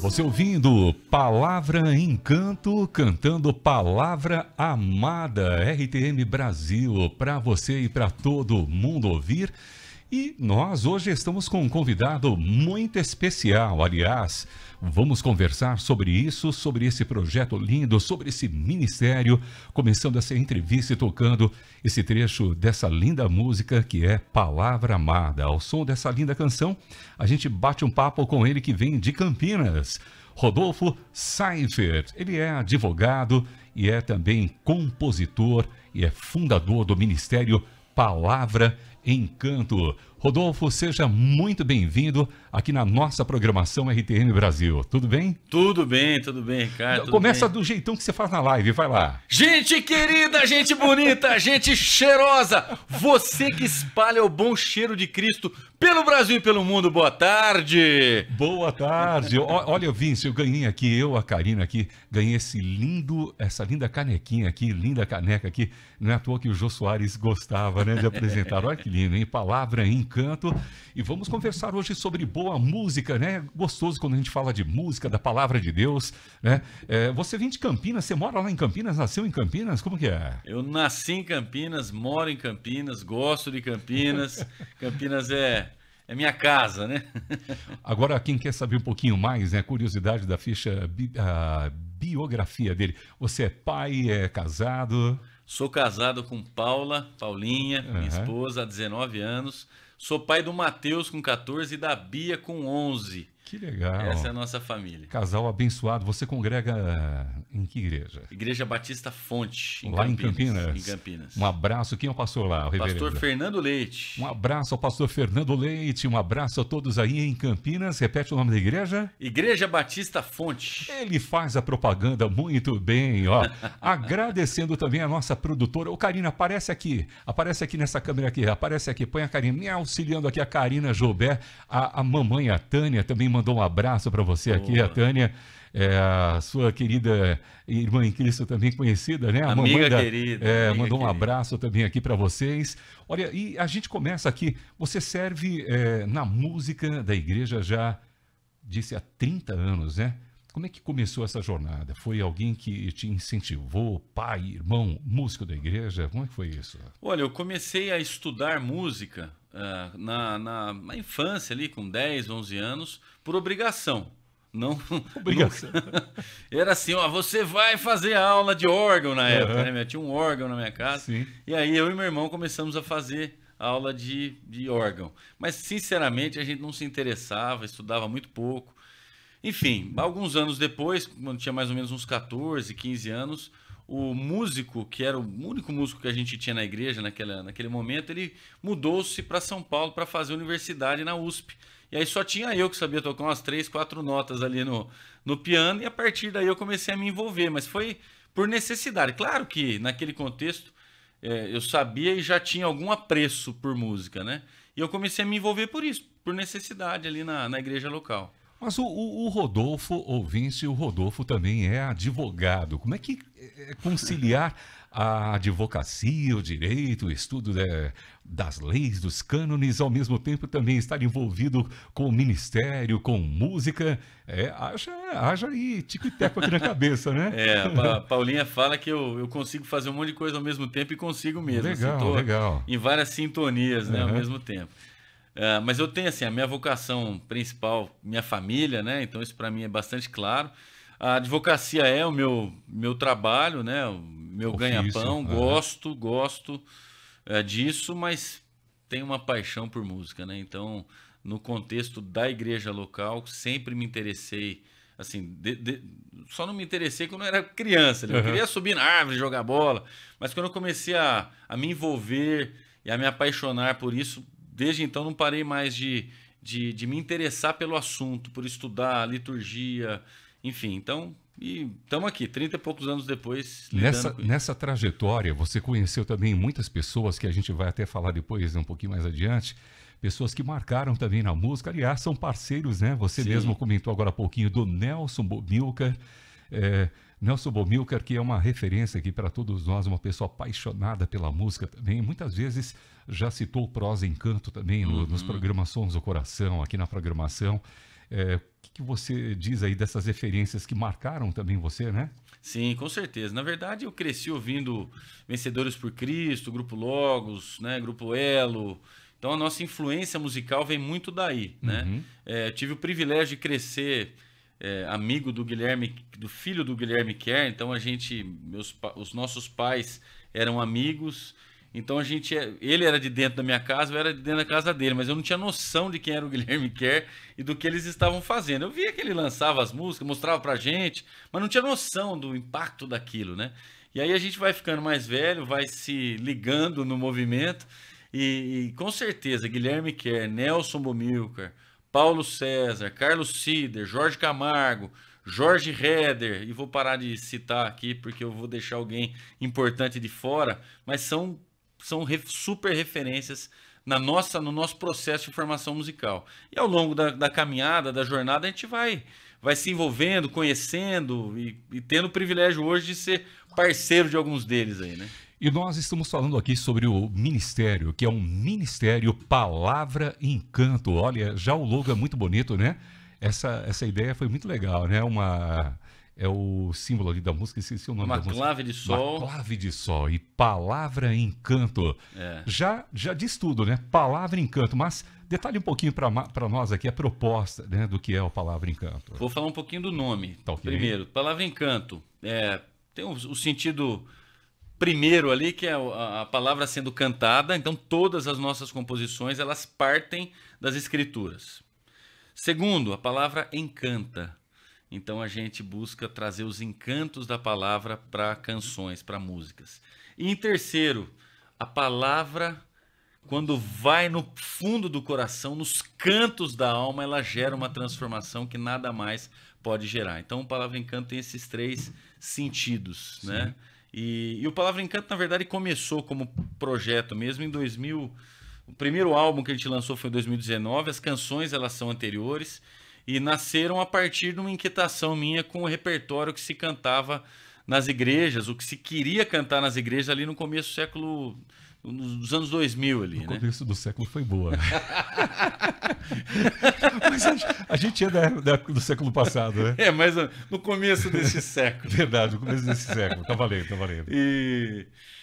Você ouvindo Palavra Encanto, cantando Palavra Amada, RTM Brasil, para você e para todo mundo ouvir. E nós hoje estamos com um convidado muito especial, aliás, vamos conversar sobre isso, sobre esse projeto lindo, sobre esse ministério, começando essa entrevista e tocando esse trecho dessa linda música que é Palavra Amada. Ao som dessa linda canção, a gente bate um papo com ele que vem de Campinas, Rodolfo Seifert. Ele é advogado e é também compositor e é fundador do Ministério Palavra Encanto. Rodolfo, seja muito bem-vindo aqui na nossa programação RTM Brasil. Tudo bem? Tudo bem, Ricardo. Tudo Começa bem. do jeitão que você faz na live, vai lá. Gente querida, gente bonita, gente cheirosa, você que espalha o bom cheiro de Cristo pelo Brasil e pelo mundo, boa tarde. Boa tarde. Olha, Vinci, eu ganhei aqui, a Karina aqui, ganhei essa linda canequinha aqui, linda caneca aqui. Não é à toa que o Jô Soares gostava, né, de apresentar. Olha que lindo, hein? Palavra Encanto. E vamos conversar hoje sobre boa música, né? Gostoso quando a gente fala de música, da palavra de Deus, né? Você vem de Campinas, você mora lá em Campinas, nasceu em Campinas? Como que é? Eu nasci em Campinas, moro em Campinas, gosto de Campinas. Campinas é minha casa, né? Agora, quem quer saber um pouquinho mais, né? Curiosidade da ficha, a biografia dele. Você é pai, é casado? Sou casado com Paulinha, minha esposa, há 19 anos. Sou pai do Matheus com 14 e da Bia com 11. Que legal. Essa é a nossa família. Casal abençoado. Você congrega em que igreja? Igreja Batista Fonte, lá em Campinas. Em Campinas. Um abraço. Quem é o pastor lá? O pastor Fernando Leite. Um abraço ao pastor Fernando Leite. Um abraço a todos aí em Campinas. Repete o nome da igreja? Igreja Batista Fonte. Ele faz a propaganda muito bem, ó. Agradecendo também a nossa produtora. Ô, Karina, aparece aqui nessa câmera aqui. Aparece aqui. Põe a Karina. Me auxiliando aqui a Karina Jobé. A mamãe, a Tânia, também mandou um abraço para você aqui, a Tânia, a sua querida irmã em Cristo também conhecida, né? A amiga querida. Mandou um abraço também aqui para vocês. Olha, e a gente começa aqui, você serve na música da igreja já, disse, há 30 anos, né? Como é que começou essa jornada? Foi alguém que te incentivou, pai, irmão, músico da igreja? Como é que foi isso? Olha, eu comecei a estudar música na infância ali, com 10, 11 anos, por obrigação. Não, obrigação. Era assim, ó, você vai fazer aula de órgão na época, né? Tinha um órgão na minha casa. Sim. E aí eu e meu irmão começamos a fazer aula de órgão. Mas, sinceramente, a gente não se interessava, estudava muito pouco. Enfim, alguns anos depois, quando tinha mais ou menos uns 14, 15 anos, o músico, que era o único músico que a gente tinha na igreja naquele momento, ele mudou-se para São Paulo para fazer universidade na USP. E aí só tinha eu que sabia tocar umas 3, 4 notas ali no piano, e a partir daí eu comecei a me envolver, mas foi por necessidade. Claro que naquele contexto eu sabia e já tinha algum apreço por música, né? E eu comecei a me envolver por isso, por necessidade ali na igreja local. Mas o Rodolfo, ouvinte, o Rodolfo também é advogado. Como é que conciliar a advocacia, o direito, o estudo das leis, dos cânones, ao mesmo tempo também estar envolvido com o ministério, com música? Haja aí tico e teco aqui na cabeça, né? A Paulinha fala que eu consigo fazer um monte de coisa ao mesmo tempo e consigo mesmo. Legal, legal. Em várias sintonias, né, ao mesmo tempo. Mas eu tenho assim, a minha vocação principal, minha família, né? Então isso para mim é bastante claro. A advocacia é o meu trabalho, né? O meu ganha-pão. Gosto disso, mas tenho uma paixão por música, né? Então, no contexto da igreja local, sempre me interessei, assim, só não me interessei quando eu era criança, né? Eu queria subir na árvore, jogar bola, mas quando eu comecei a me envolver e a me apaixonar por isso, desde então não parei mais de me interessar pelo assunto, por estudar liturgia, enfim. Então, estamos aqui, 30 e poucos anos depois. Nessa trajetória, você conheceu também muitas pessoas que a gente vai até falar depois, um pouquinho mais adiante, pessoas que marcaram também na música, aliás, são parceiros, né? Você Sim. mesmo comentou agora há pouquinho do Nelson Bomilcar. Nelson Bomilcar, que é uma referência aqui para todos nós, uma pessoa apaixonada pela música também. Muitas vezes já citou Prosa Encanto também nos programas Sons do Coração, aqui na programação. O que você diz aí dessas referências que marcaram também você, né? Sim, com certeza. Na verdade, eu cresci ouvindo Vencedores por Cristo, Grupo Logos, né, Grupo Elo. Então, a nossa influência musical vem muito daí, né? Tive o privilégio de crescer amigo do Guilherme, do filho do Guilherme Kerr. Então, os nossos pais eram amigos. Então, ele era de dentro da minha casa, eu era de dentro da casa dele, mas eu não tinha noção de quem era o Guilherme Kerr e do que eles estavam fazendo. Eu via que ele lançava as músicas, mostrava pra gente, mas não tinha noção do impacto daquilo, né? E aí a gente vai ficando mais velho, vai se ligando no movimento e com certeza Guilherme Kerr, Nelson Bomilcar, Paulo César, Carlos Sider, Jorge Camargo, Jorge Heder, e vou parar de citar aqui porque eu vou deixar alguém importante de fora, mas são super referências no nosso processo de formação musical. E ao longo da caminhada, da jornada, a gente vai se envolvendo, conhecendo e tendo o privilégio hoje de ser parceiro de alguns deles aí, né? E nós estamos falando aqui sobre o ministério, que é um ministério Palavra e Encanto. Olha, já o logo é muito bonito, né? Essa ideia foi muito legal, né? É o símbolo ali da música, esqueci o nome da música. Uma clave de sol. Uma clave de sol e Palavra e Encanto. Já diz tudo, né? Palavra e Encanto, mas detalhe um pouquinho para nós aqui a proposta, né, do que é o Palavra e Encanto. Vou falar um pouquinho do nome. Tá, okay. Primeiro, Palavra e Encanto. Tem o sentido primeiro ali, que é a palavra sendo cantada. Então, todas as nossas composições, elas partem das escrituras. Segundo, a palavra encanta. Então a gente busca trazer os encantos da palavra para canções, para músicas. E em terceiro, a palavra, quando vai no fundo do coração, nos cantos da alma, ela gera uma transformação que nada mais pode gerar. Então, a palavra encanto tem esses três sentidos, né? E o Palavra Encanto, na verdade, começou como projeto mesmo em 2000. O primeiro álbum que a gente lançou foi em 2019. As canções, elas são anteriores. E nasceram a partir de uma inquietação minha com o repertório que se cantava nas igrejas, o que se queria cantar nas igrejas ali no começo do século, nos anos 2000 ali, né? O começo do século foi boa. Mas a gente é da época do século passado, né? Mas no começo desse século. Verdade, no começo desse século. Tá valendo, tá valendo.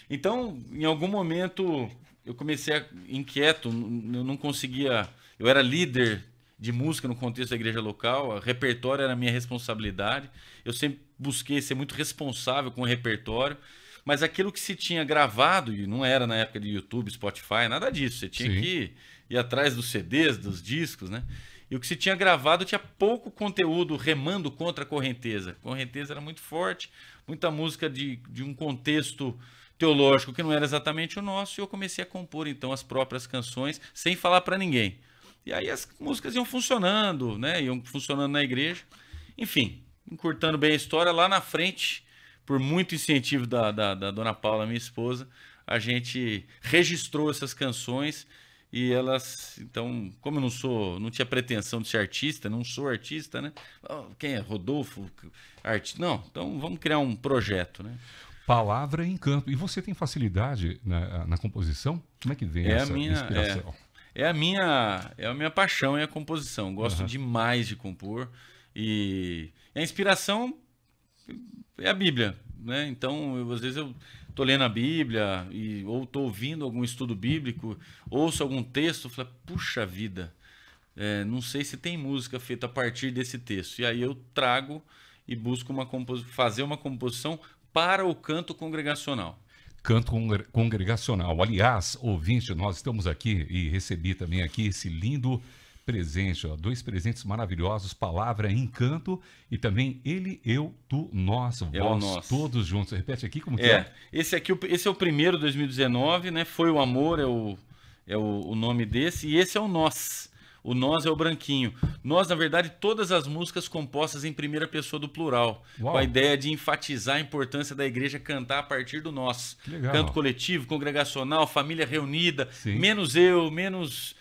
Então, em algum momento, eu comecei inquieto, eu não conseguia... Eu era líder de música no contexto da igreja local, o repertório era a minha responsabilidade. Eu sempre busquei ser muito responsável com o repertório, mas aquilo que se tinha gravado, e não era na época de YouTube, Spotify, nada disso, você tinha que ir atrás dos CDs, dos discos, né? E o que se tinha gravado tinha pouco conteúdo remando contra a correnteza. A correnteza era muito forte, muita música de um contexto teológico que não era exatamente o nosso, e eu comecei a compor então as próprias canções sem falar para ninguém. E aí as músicas iam funcionando, né? Iam funcionando na igreja. Enfim, encurtando bem a história, lá na frente, por muito incentivo da dona Paula, minha esposa, a gente registrou essas canções e elas... Então, como eu não tinha pretensão de ser artista, não sou artista, né? Quem é? Rodolfo? Não, então vamos criar um projeto, né? Palavra e Encanto. E você tem facilidade na composição? Como é que vem essa inspiração? É a minha paixão, é a composição. Gosto demais de compor. E a inspiração é a Bíblia, né? Então, às vezes eu estou lendo a Bíblia ou estou ouvindo algum estudo bíblico, ouço algum texto, falo, puxa vida, não sei se tem música feita a partir desse texto. E aí eu trago e busco fazer uma composição para o canto congregacional. Canto congregacional. Aliás, ouvinte, nós estamos aqui e recebi também aqui esse lindo presente, ó, 2 presentes maravilhosos, Palavra e Encanto e também Ele, Eu, Tu, Nós, Vós, todos juntos. Repete aqui como que é? Esse é o primeiro, 2019, né? Foi o Amor, é o nome desse, e esse é o Nós. O Nós é o branquinho. Nós, na verdade, todas as músicas compostas em primeira pessoa do plural. Uau. Com a ideia de enfatizar a importância da igreja cantar a partir do nós. Canto coletivo, congregacional, família reunida, menos eu, menos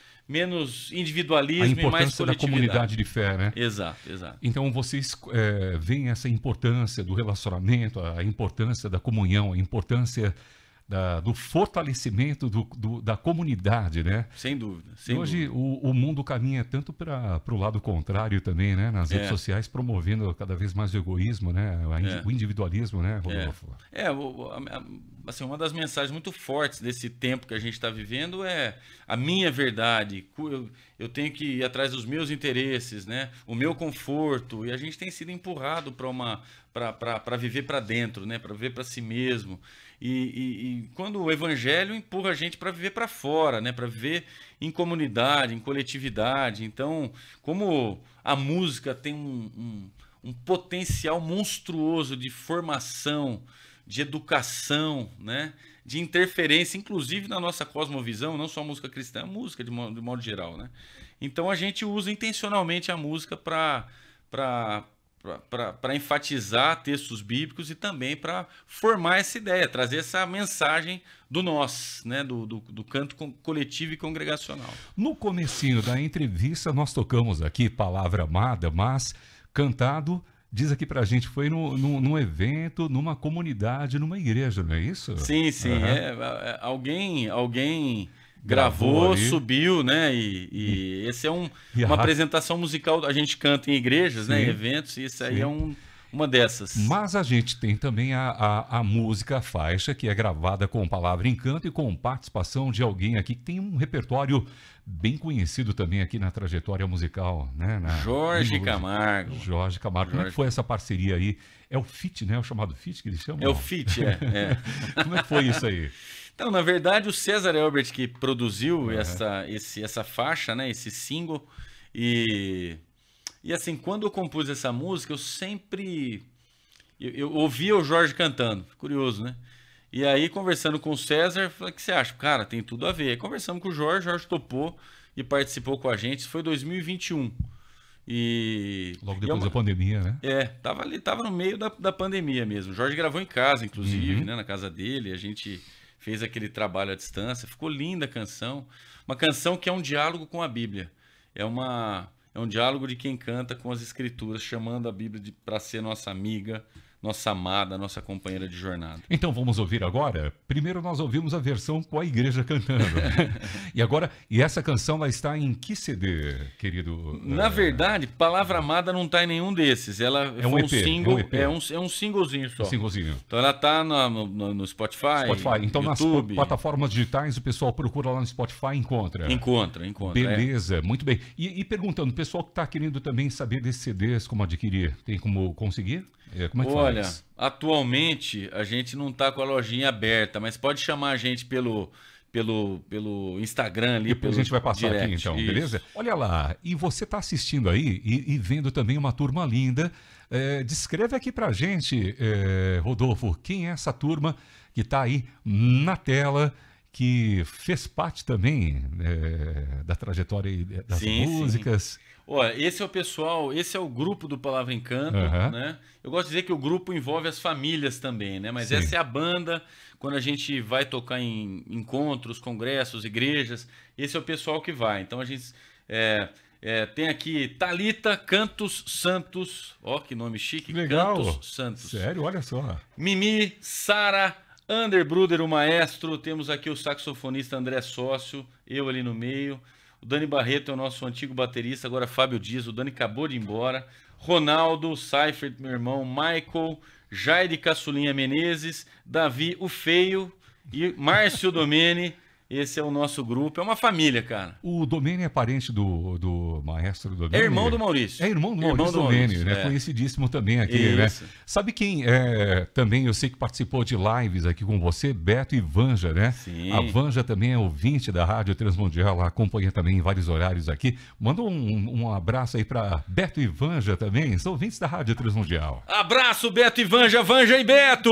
individualismo e mais coletividade. A importância da comunidade de fé, né? Exato. Então vocês veem essa importância do relacionamento, a importância da comunhão, a importância do fortalecimento da comunidade, né? Sem dúvida. Hoje o mundo caminha tanto para o lado contrário também, né? Nas redes sociais, promovendo cada vez mais o egoísmo, né? O individualismo, né, Rodolfo? Assim, uma das mensagens muito fortes desse tempo que a gente está vivendo é a minha verdade. Eu tenho que ir atrás dos meus interesses, né? O meu conforto. E a gente tem sido empurrado para viver para dentro, né? Para viver para si mesmo. E quando o evangelho empurra a gente para viver para fora, né? Para viver em comunidade, em coletividade. Então, como a música tem um potencial monstruoso de formação, de educação, né? De interferência, inclusive na nossa cosmovisão, não só a música cristã, a música de modo geral, né? Então a gente usa intencionalmente a música para enfatizar textos bíblicos e também para formar essa ideia, trazer essa mensagem do nós, né? do canto coletivo e congregacional. No comecinho da entrevista nós tocamos aqui Palavra Amada, mas cantado, diz aqui pra gente, foi num evento, numa comunidade, numa igreja, não é isso? Sim. Alguém gravou, subiu, né? E esse é uma apresentação musical. A gente canta em igrejas, né? Em eventos, e isso aí é uma dessas. Mas a gente tem também a música, a faixa, que é gravada com Palavra em Canto e com participação de alguém aqui que tem um repertório bem conhecido também aqui na trajetória musical, né? Jorge Camargo. Jorge Camargo. Como é que foi essa parceria aí? É o feat, né? É o chamado feat que eles chamam? É o feat, é. Como é que foi isso aí? Então, na verdade, o César Elbert que produziu essa faixa, né? Esse single. E assim, quando eu compus essa música, eu sempre... Eu ouvia o Jorge cantando. Curioso, né? E aí, conversando com o César, falei, o que você acha? Cara, tem tudo a ver. Aí, conversamos com o Jorge topou e participou com a gente. Isso foi 2021. Logo depois da pandemia, né? Tava no meio da pandemia mesmo. O Jorge gravou em casa, inclusive, né? Na casa dele. A gente fez aquele trabalho à distância. Ficou linda a canção. Uma canção que é um diálogo com a Bíblia. É um diálogo de quem canta com as escrituras, chamando a Bíblia para ser nossa amiga, nossa amada, nossa companheira de jornada. Então vamos ouvir agora? Primeiro nós ouvimos a versão com a igreja cantando. E essa canção vai estar em que CD, querido? Na verdade, Palavra Amada não está em nenhum desses. Ela é um EP, single, é um singlezinho só. Um singlezinho. Então ela está no Spotify, Então YouTube. Nas plataformas digitais o pessoal procura lá no Spotify e encontra. Encontra. Beleza, muito bem. E perguntando, o pessoal que está querendo também saber desses CDs, como adquirir, tem como conseguir? Como é que Olha, faz? atualmente a gente não está com a lojinha aberta, mas pode chamar a gente pelo Instagram ali. Depois a gente vai passar direct, aqui então, isso. beleza? Olha lá, e você está assistindo aí e vendo também uma turma linda. Descreve aqui pra gente, Rodolfo, quem é essa turma que está aí na tela, que fez parte também da trajetória das músicas. Sim. Olha, esse é o pessoal, esse é o grupo do Palavra em Canto, né? Eu gosto de dizer que o grupo envolve as famílias também, né? Mas essa é a banda, quando a gente vai tocar em encontros, congressos, igrejas, esse é o pessoal que vai. Então a gente tem aqui Thalita Cantos Santos, ó que nome chique, legal. Cantos Santos. Sério, olha só. Mimi, Sara, Bruder, o maestro, temos aqui o saxofonista André Sócio, eu ali no meio. O Dani Barreto é o nosso antigo baterista, agora Fábio Dias. O Dani acabou de ir embora. Ronaldo, Seifert, meu irmão, Michael, Jair Caçulinha Menezes, Davi, o Feio e Márcio Domene. Esse é o nosso grupo. É uma família, cara. O Domene é parente do maestro Domene? É irmão do Maurício. É irmão do Maurício Domene, né? Conhecidíssimo também aqui, né? Sabe quem também eu sei que participou de lives aqui com você? Beto e Vanja, né? Sim. A Vanja também é ouvinte da Rádio Transmundial, ela acompanha também em vários horários aqui. Manda um abraço aí para Beto e Vanja também, são ouvintes da Rádio Transmundial. Abraço, Beto e Vanja, Vanja e Beto!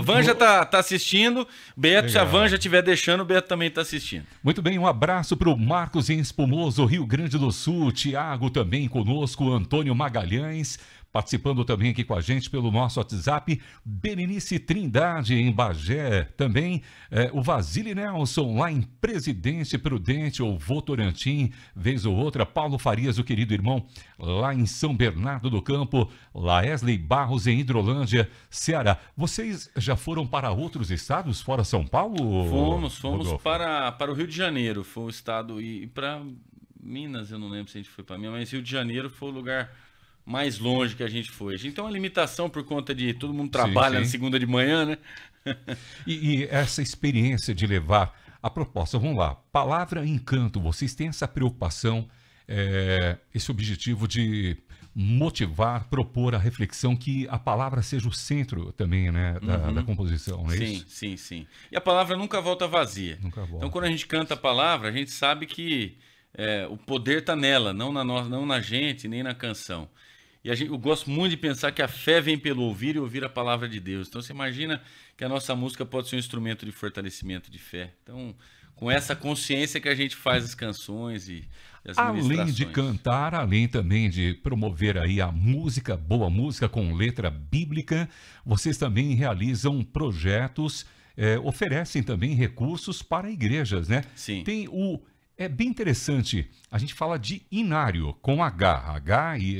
Vanja tá assistindo, Beto, legal. Se a Vanja estiver deixando, o Beto também está assistindo. Muito bem, um abraço para o Marcos em Espumoso, Rio Grande do Sul, Tiago também conosco, Antônio Magalhães, Participando também aqui com a gente pelo nosso WhatsApp, Berenice Trindade, em Bagé. Também o Vasile Nelson, lá em Presidente Prudente, ou Votorantim, vez ou outra. Paulo Farias, o querido irmão, lá em São Bernardo do Campo. Laesley Barros, em Hidrolândia, Ceará. Vocês já foram para outros estados fora São Paulo? Fomos para o Rio de Janeiro, foi o estado, e para Minas, eu não lembro se a gente foi para Minas, mas Rio de Janeiro foi o lugar mais longe que a gente foi. A gente tem uma limitação por conta de todo mundo trabalha na segunda de manhã, né? E essa experiência de levar a proposta, vamos lá, Palavra Encanto, vocês têm essa preocupação, esse objetivo de motivar, propor a reflexão, que a palavra seja o centro também, né, da composição, não é isso? Sim. E a palavra nunca volta vazia. Nunca volta. Então, quando a gente canta a palavra, a gente sabe que o poder está nela, não na gente, nem na canção. E eu gosto muito de pensar que a fé vem pelo ouvir e ouvir a palavra de Deus. Então, você imagina que a nossa música pode ser um instrumento de fortalecimento de fé. Então, com essa consciência que a gente faz as canções e as ministrações. Além de cantar, além também de promover aí a música, boa música com letra bíblica, vocês também realizam projetos, oferecem também recursos para igrejas, né? Sim. É bem interessante, a gente fala de inário, com H,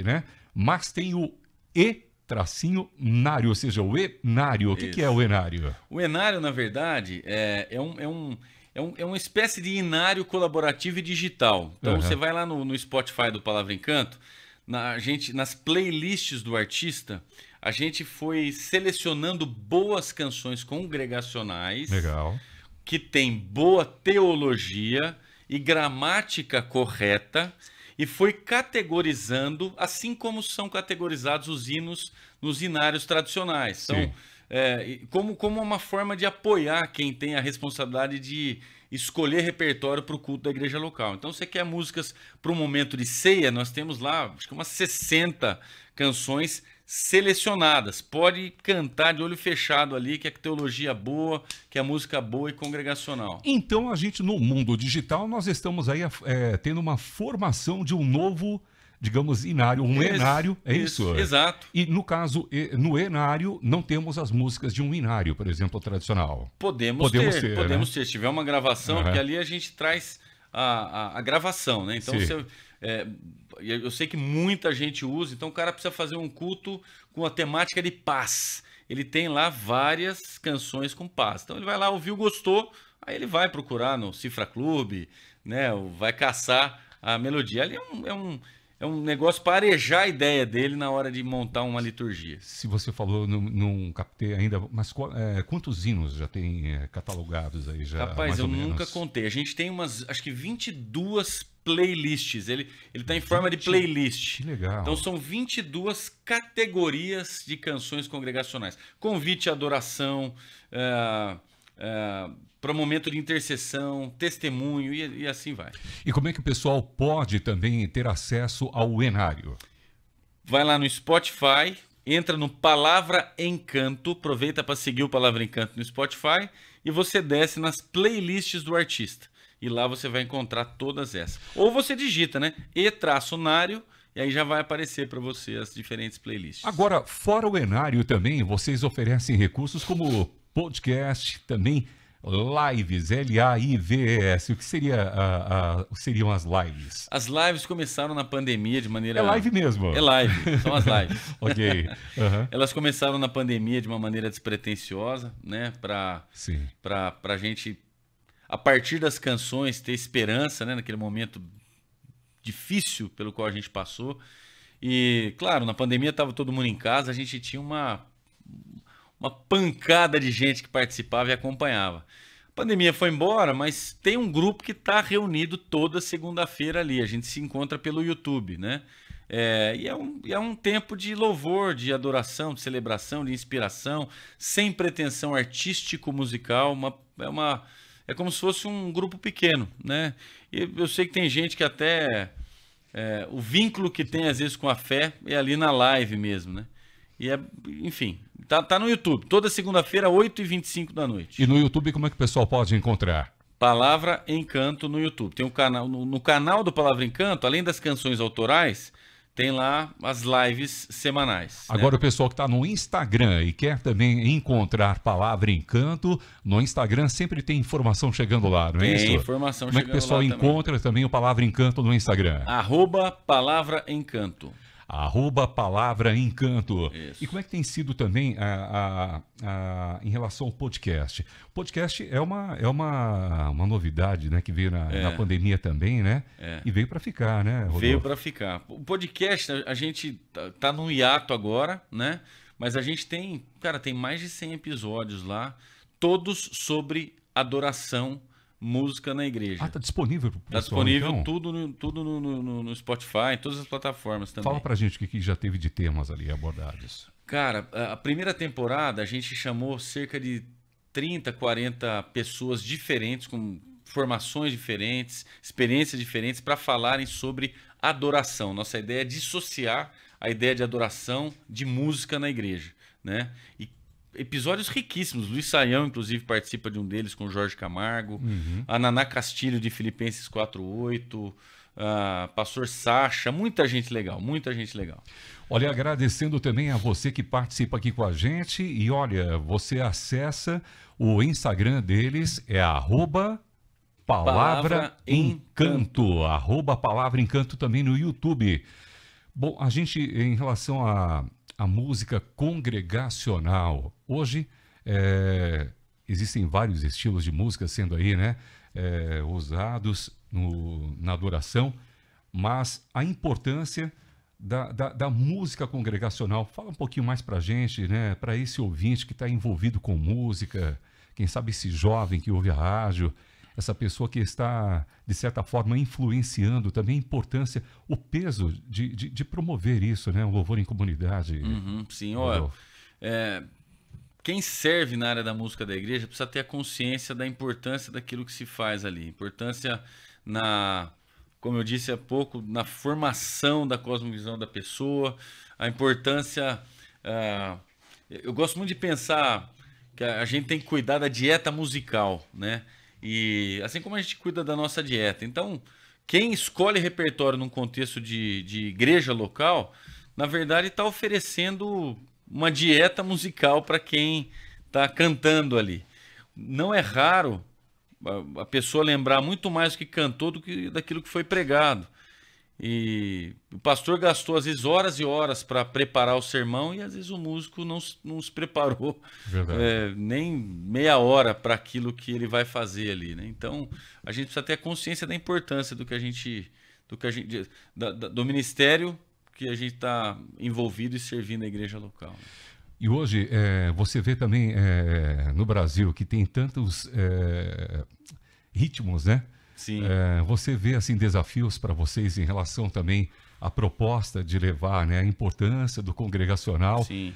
né? Mas tem o E-nário, ou seja, o enário. O que é o enário? O enário, na verdade, é uma espécie de inário colaborativo e digital. Então, você vai lá no Spotify do Palavra Encanto, nas playlists do artista, a gente foi selecionando boas canções congregacionais. Legal. Que tem boa teologia e gramática correta, e foi categorizando, assim como são categorizados os hinos nos inários tradicionais. Então, como uma forma de apoiar quem tem a responsabilidade de escolher repertório para o culto da igreja local. Então, você quer músicas para um momento de ceia, nós temos lá, acho que umas 60 canções selecionadas. Pode cantar de olho fechado ali, que é teologia boa, que é música boa e congregacional. Então, a gente, no mundo digital, nós estamos aí tendo uma formação de um novo, digamos, inário, enário, é isso? Exato. E, no caso, no enário, não temos as músicas de um inário, por exemplo, tradicional. Podemos ter. Se tiver uma gravação, porque ali a gente traz a gravação, né? Então, eu sei que muita gente usa, então o cara precisa fazer um culto com a temática de paz. Ele tem lá várias canções com paz. Então ele vai lá, ouviu, gostou, aí ele vai procurar no Cifra Clube, né? Vai caçar a melodia. Ali é um negócio para arejar a ideia dele na hora de montar uma liturgia. Se você falou, não captei ainda, mas quantos hinos já tem catalogados aí? Rapaz, eu nunca contei. A gente tem acho que 22 playlists. Ele está em forma de playlist. Que legal. Então são 22 categorias de canções congregacionais. Convite à adoração, para momento de intercessão, testemunho e assim vai. E como é que o pessoal pode também ter acesso ao enário? Vai lá no Spotify, entra no Palavra Encanto, aproveita para seguir o Palavra Encanto no Spotify e você desce nas playlists do artista. E lá você vai encontrar todas essas. Ou você digita, né? E-nário, e aí já vai aparecer para você as diferentes playlists. Agora, fora o enário também, vocês oferecem recursos como podcast, também lives, L-A-I-V-E-S. O que seriam as lives? As lives começaram na pandemia de maneira... É live mesmo? É live, são as lives. Ok. Elas começaram na pandemia de uma maneira despretensiosa, né? Pra gente, a partir das canções, ter esperança, né? Naquele momento difícil pelo qual a gente passou. E, claro, na pandemia estava todo mundo em casa, a gente tinha uma pancada de gente que participava e acompanhava. A pandemia foi embora, mas tem um grupo que está reunido toda segunda-feira ali. A gente se encontra pelo YouTube, né? E é um tempo de louvor, de adoração, de celebração, de inspiração, sem pretensão artístico-musical. É como se fosse um grupo pequeno, né? E eu sei que tem gente que até... o vínculo que tem, às vezes, com a fé é ali na live mesmo, né? E enfim, tá no YouTube, toda segunda-feira, 8h25 da noite. E no YouTube, como é que o pessoal pode encontrar? Palavra Encanto no YouTube. Tem um canal, no canal do Palavra Encanto, além das canções autorais, tem lá as lives semanais. Agora, o pessoal que está no Instagram e quer também encontrar Palavra Encanto, no Instagram sempre tem informação chegando lá, não é isso? Tem informação chegando lá. Como é que o pessoal encontra também o Palavra Encanto no Instagram? @Palavra Encanto. @Palavra Encanto. Isso. E como é que tem sido também em relação ao podcast? O podcast é uma novidade, né, que veio na pandemia também, né? E veio para ficar, né, Rodolfo? Veio para ficar. O podcast, a gente tá num hiato agora, né? Mas a gente tem mais de 100 episódios lá, todos sobre adoração, música na igreja. Tá disponível pro pessoal, Tá disponível então? tudo no Spotify, em todas as plataformas também. Fala pra gente o que já teve de temas ali abordados. Cara, a primeira temporada a gente chamou cerca de 30, 40 pessoas diferentes, com formações diferentes, experiências diferentes, para falarem sobre adoração. Nossa ideia é dissociar a ideia de adoração de música na igreja, né? E episódios riquíssimos. Luiz Saião, inclusive, participa de um deles com o Jorge Camargo. A Naná Castilho, de Filipenses 4:8. Pastor Sacha. Muita gente legal, muita gente legal. Olha, agradecendo também a você que participa aqui com a gente. E olha, você acessa o Instagram deles, é @Palavra Encanto. @Palavra Encanto também no YouTube. Bom, a gente, em relação à música congregacional, hoje existem vários estilos de música sendo aí, né, usados na adoração, mas a importância da música congregacional, fala um pouquinho mais para a gente, né, para esse ouvinte que está envolvido com música, quem sabe esse jovem que ouve a rádio, essa pessoa que está, de certa forma, influenciando também a importância, o peso de promover isso, né? O louvor em comunidade. Sim, olha, quem serve na área da música da igreja precisa ter a consciência da importância daquilo que se faz ali. Importância como eu disse há pouco, na formação da cosmovisão da pessoa, a importância... eu gosto muito de pensar que a gente tem que cuidar da dieta musical, né? E assim como a gente cuida da nossa dieta. Então, quem escolhe repertório num contexto de igreja local, na verdade está oferecendo uma dieta musical para quem está cantando ali. Não é raro a pessoa lembrar muito mais do que cantou do que daquilo que foi pregado. E o pastor gastou, às vezes, horas e horas para preparar o sermão e, às vezes, o músico não se preparou nem meia hora para aquilo que ele vai fazer ali, né? Então, a gente precisa ter a consciência da importância do ministério que a gente está envolvido e servindo a igreja local, né? E hoje, você vê também no Brasil que tem tantos ritmos, né? Sim. Você vê assim desafios para vocês em relação também à proposta de levar, né, a importância do congregacional. Sim.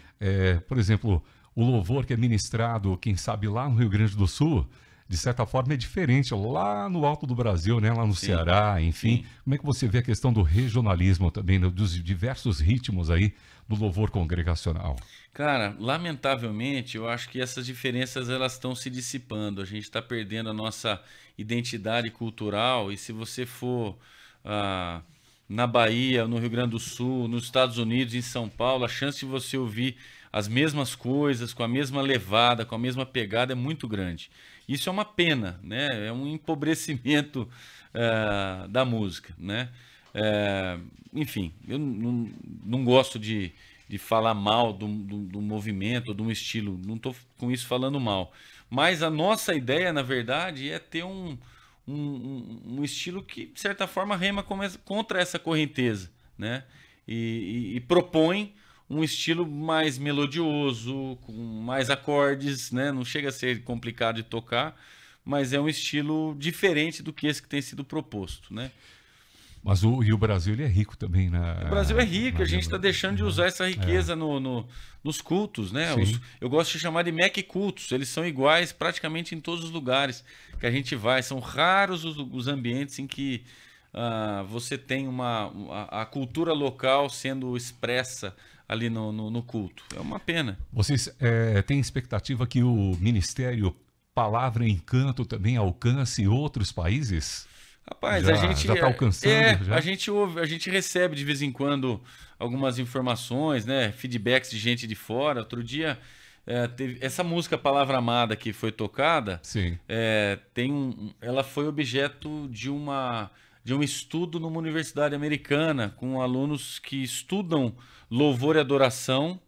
Por exemplo, o louvor que é ministrado, quem sabe lá no Rio Grande do Sul, de certa forma é diferente lá no alto do Brasil, né, lá no Ceará, enfim. Sim. Como é que você vê a questão do regionalismo também, dos diversos ritmos aí do louvor congregacional? Cara, lamentavelmente, eu acho que essas diferenças elas estão se dissipando. A gente está perdendo a nossa identidade cultural. E se você for na Bahia, no Rio Grande do Sul, nos Estados Unidos, em São Paulo, a chance de você ouvir as mesmas coisas, com a mesma levada, com a mesma pegada é muito grande. Isso é uma pena, né? É um empobrecimento da música, né? Enfim, eu não gosto de falar mal do movimento, de um estilo, não estou com isso falando mal. Mas a nossa ideia, na verdade, é ter um estilo que, de certa forma, rema contra essa correnteza, né? E propõe um estilo mais melodioso, com mais acordes, né? Não chega a ser complicado de tocar, mas é um estilo diferente do que esse que tem sido proposto, né? Mas o Brasil ele é rico também, né? O Brasil é rico, a gente está deixando de usar essa riqueza nos cultos, né? Eu gosto de chamar de Mac cultos, eles são iguais praticamente em todos os lugares que a gente vai. São raros os ambientes em que você tem a cultura local sendo expressa ali no culto. É uma pena. Vocês têm expectativa que o Ministério Palavra Encanto também alcance outros países? Rapaz, já, a gente já está alcançando? Já? a gente ouve, a gente recebe de vez em quando algumas informações, né? Feedbacks de gente de fora. Outro dia teve essa música Palavra Amada que foi tocada. Sim. Ela foi objeto de um estudo numa universidade americana com alunos que estudam louvor e adoração.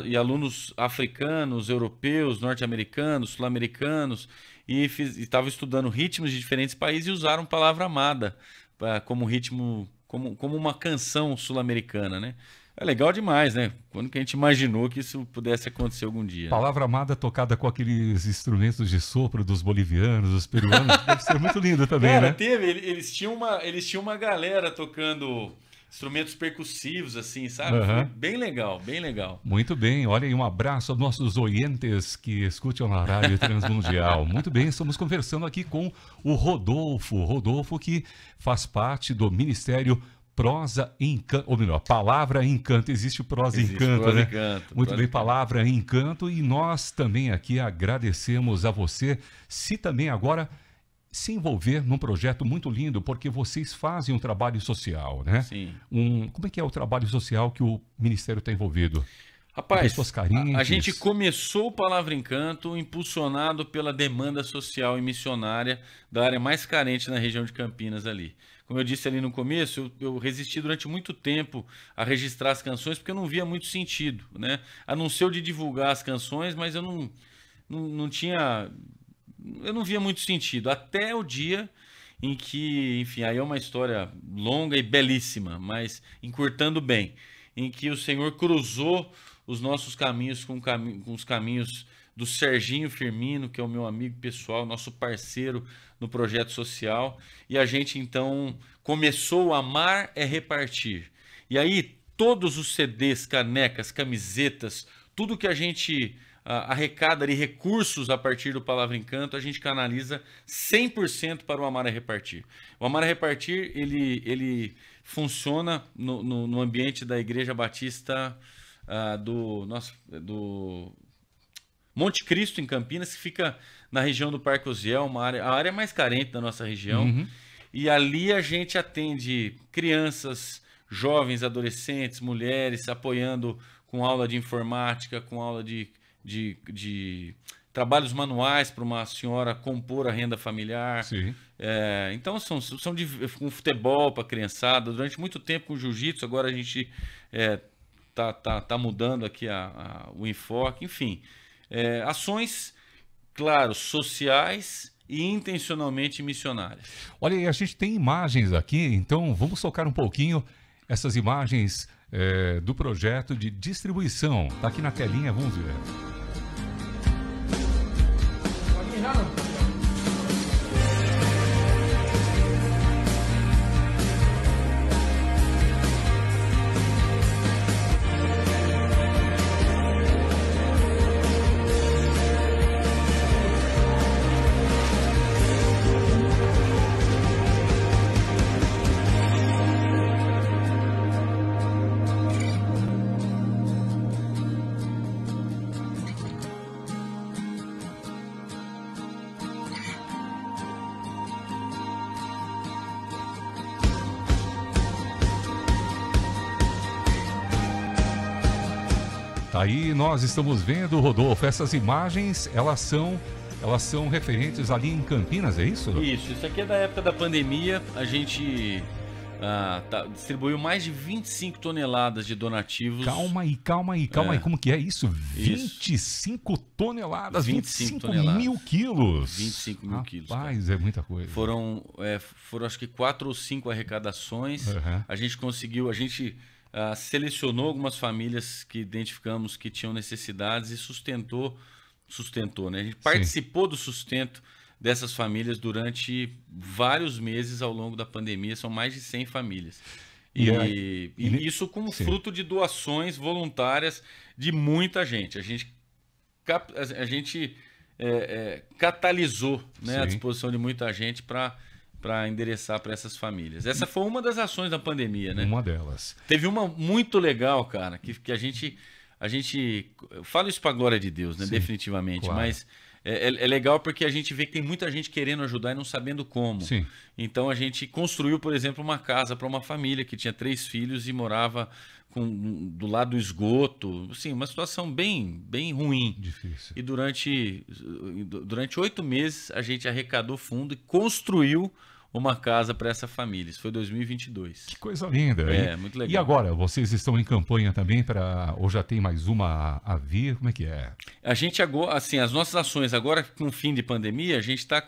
E alunos africanos, europeus, norte-americanos, sul-americanos, e estavam estudando ritmos de diferentes países e usaram Palavra Amada como ritmo, como uma canção sul-americana, né? É legal demais, né? Quando que a gente imaginou que isso pudesse acontecer algum dia? Palavra Amada tocada com aqueles instrumentos de sopro dos bolivianos, dos peruanos, deve ser muito lindo também, Cara, né? eles tinham uma galera tocando instrumentos percussivos, assim, sabe? Foi bem legal, bem legal. Muito bem, olha aí, um abraço aos nossos oyentes que escutam na Rádio Transmundial. Muito bem, estamos conversando aqui com o Rodolfo que faz parte do Ministério Prosa em Canto, ou melhor, Palavra em Canto. Existe o Prosa em Canto, prosa né? em canto, Muito bem, em Palavra em Canto. E nós também aqui agradecemos a você, se também agora se envolver num projeto muito lindo, porque vocês fazem um trabalho social, né? Sim. Como é que é o trabalho social que o Ministério está envolvido? Rapaz, Pessoas carentes. a gente começou o Palavra em Canto impulsionado pela demanda social e missionária da área mais carente na região de Campinas ali. Como eu disse ali no começo, eu resisti durante muito tempo a registrar as canções porque eu não via muito sentido, né? A não ser o de divulgar as canções, mas eu não tinha... Eu não via muito sentido, até o dia em que, enfim, aí é uma história longa e belíssima, mas encurtando bem, em que o Senhor cruzou os nossos caminhos com os caminhos do Serginho Firmino, que é o meu amigo pessoal, nosso parceiro no projeto social, e a gente então começou a Amar é Repartir. E aí todos os CDs, canecas, camisetas, tudo que a gente arrecada ali recursos a partir do Palavra em Canto, a gente canaliza 100% para o Amar é Repartir. O Amar é Repartir, ele funciona no ambiente da Igreja Batista do Monte Cristo, em Campinas, que fica na região do Parque Osiel, a área mais carente da nossa região. Uhum. E ali a gente atende crianças, jovens, adolescentes, mulheres, apoiando com aula de informática, com aula de trabalhos manuais para uma senhora compor a renda familiar. Sim. Então com futebol para a criançada, durante muito tempo com jiu-jitsu, agora a gente tá mudando aqui o enfoque, enfim. Ações, claro, sociais e intencionalmente missionárias. Olha aí, a gente tem imagens aqui, então vamos tocar um pouquinho essas imagens do projeto de distribuição. Tá aqui na telinha, vamos ver. Aí nós estamos vendo, Rodolfo, essas imagens, elas são referentes ali em Campinas, é isso? Isso aqui é da época da pandemia, a gente distribuiu mais de 25 toneladas de donativos. Calma aí, como que é isso? 25 toneladas, 25 mil quilos. 25 mil quilos. Rapaz, é muita coisa. Foram acho que 4 ou 5 arrecadações, a gente conseguiu, selecionou algumas famílias que identificamos que tinham necessidades e sustentou, né? A gente participou do sustento dessas famílias durante vários meses ao longo da pandemia, são mais de 100 famílias. E isso como fruto de doações voluntárias de muita gente. A gente catalisou, né, a disposição de muita gente para endereçar para essas famílias. Essa foi uma das ações da pandemia, né? Uma delas. Teve uma muito legal, cara, que a gente fala isso para a glória de Deus, né? Definitivamente, claro. Mas é legal porque a gente vê que tem muita gente querendo ajudar e não sabendo como. Sim. Então a gente construiu, por exemplo, uma casa para uma família que tinha 3 filhos e morava do lado do esgoto. Assim, uma situação bem ruim. Difícil. E durante 8 meses a gente arrecadou fundo e construiu uma casa para essa família. Isso foi 2022. Que coisa linda. Muito legal. E agora, vocês estão em campanha também ou já tem mais uma a vir? Como é que é? A gente agora, assim, as nossas ações agora com fim de pandemia, a gente está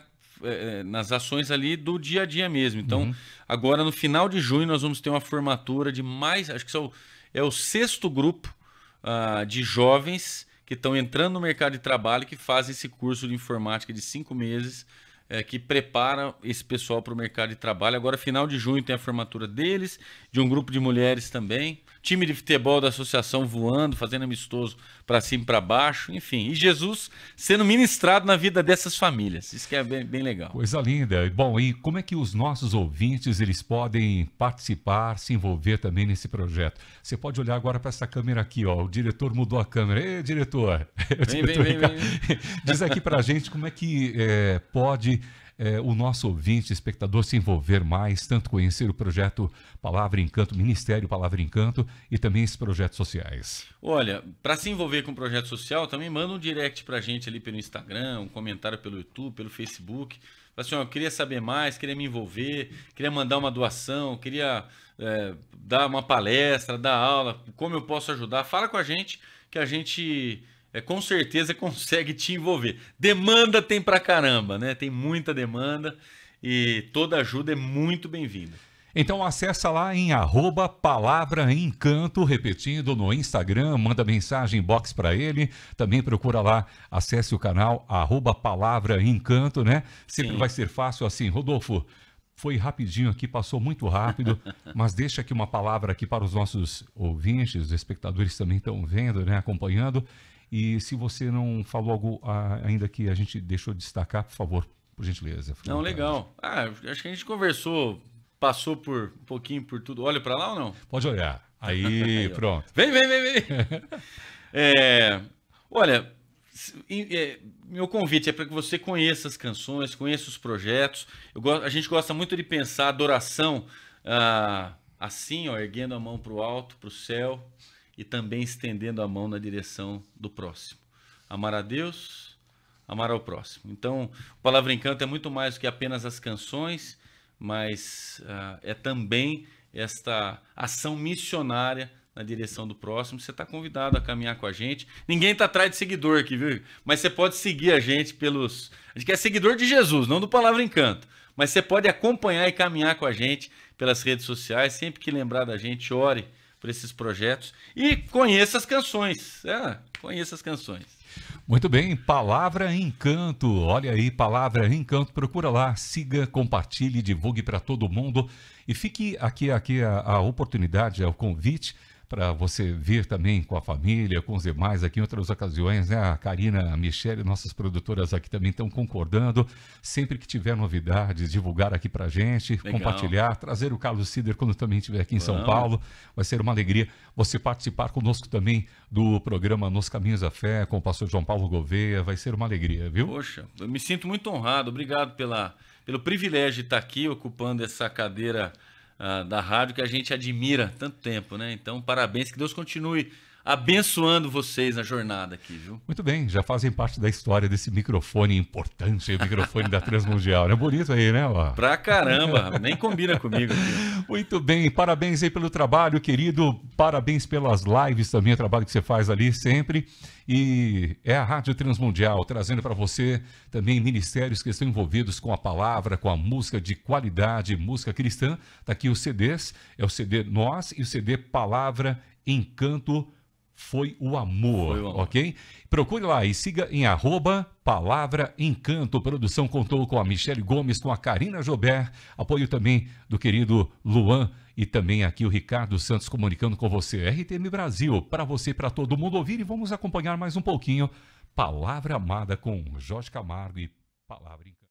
nas ações ali do dia a dia mesmo. Então, agora no final de junho nós vamos ter uma formatura de acho que é o 6º grupo de jovens que estão entrando no mercado de trabalho, que fazem esse curso de informática de 5 meses, que prepara esse pessoal para o mercado de trabalho. Agora, final de junho, tem a formatura deles, de um grupo de mulheres também. Time de futebol da associação voando, fazendo amistoso para cima e para baixo. Enfim, e Jesus sendo ministrado na vida dessas famílias. Isso que é bem legal. Coisa linda. Bom, e como é que os nossos ouvintes eles podem participar, se envolver também nesse projeto? Você pode olhar agora para essa câmera aqui, ó. O diretor mudou a câmera. Ei, diretor! Vem. Diz aqui para a gente como é que pode o nosso ouvinte, espectador, se envolver mais, tanto conhecer o projeto Palavra em Canto, Ministério Palavra em Canto e também esses projetos sociais. Olha, para se envolver com o projeto social, também manda um direct para a gente ali pelo Instagram, um comentário pelo YouTube, pelo Facebook. Fala assim, eu queria saber mais, queria me envolver, queria mandar uma doação, queria dar uma palestra, dar aula, como eu posso ajudar. Fala com a gente que a gente com certeza consegue te envolver. Demanda tem pra caramba, né? Tem muita demanda e toda ajuda é muito bem-vinda. Então acessa lá em @palavraencanto, repetindo no Instagram, manda mensagem inbox para ele, também procura lá, acesse o canal @palavraencanto, né? Sempre Sim. vai ser fácil assim. Rodolfo, foi rapidinho aqui, passou muito rápido, mas deixa aqui uma palavra aqui para os nossos ouvintes, os espectadores também estão vendo, né, acompanhando. E se você não falou algo ainda que a gente deixou de destacar, por favor, por gentileza. Não, legal. Acho que a gente conversou, passou por um pouquinho por tudo. Olha para lá ou não? Pode olhar. Aí, pronto. Vem. Olha, meu convite é para que você conheça as canções, conheça os projetos. A gente gosta muito de pensar a adoração assim, ó, erguendo a mão para o alto, para o céu, e também estendendo a mão na direção do próximo. Amar a Deus, amar ao próximo. Então, Palavra em Canto é muito mais do que apenas as canções, mas é também esta ação missionária na direção do próximo. Você está convidado a caminhar com a gente. Ninguém está atrás de seguidor aqui, viu? Mas você pode seguir a gente pelos... A gente quer seguidor de Jesus, não do Palavra em Canto. Mas você pode acompanhar e caminhar com a gente pelas redes sociais. Sempre que lembrar da gente, ore por esses projetos e conheça as canções. Conheça as canções. Muito bem, Palavra em Canto. Olha aí, Palavra em Canto. Procura lá, siga, compartilhe, divulgue para todo mundo. E fique aqui a oportunidade, o convite para você vir também com a família, com os demais aqui em outras ocasiões, né? A Karina, a Michelle, nossas produtoras aqui também estão concordando. Sempre que tiver novidades, divulgar aqui para a gente, Legal. compartilhar, trazer o Carlos Sider quando também estiver aqui em São Paulo. Vai ser uma alegria você participar conosco também do programa Nos Caminhos da Fé, com o pastor João Paulo Gouveia. Vai ser uma alegria, viu? Poxa, eu me sinto muito honrado. Obrigado pelo privilégio de estar aqui ocupando essa cadeira da rádio que a gente admira há tanto tempo, né? Então, parabéns, que Deus continue abençoando vocês na jornada aqui, viu? Muito bem, já fazem parte da história desse microfone importante, o microfone da Transmundial, né? Bonito aí, né? Ó. Pra caramba, nem combina comigo aqui. Muito bem, parabéns aí pelo trabalho, querido, parabéns pelas lives também, o trabalho que você faz ali sempre. E é a Rádio Transmundial, trazendo para você também ministérios que estão envolvidos com a palavra, com a música de qualidade, música cristã. Tá aqui os CDs, é o CD Nós e o CD Palavra em Canto Foi o Amor, ok? Procure lá e siga em @Palavra em Canto. Produção contou com a Michelle Gomes, com a Karina Jobert, apoio também do querido Luan e também aqui o Ricardo Santos comunicando com você. RTM Brasil, para você e para todo mundo ouvir, e vamos acompanhar mais um pouquinho Palavra Amada com Jorge Camargo e Palavra em Canto.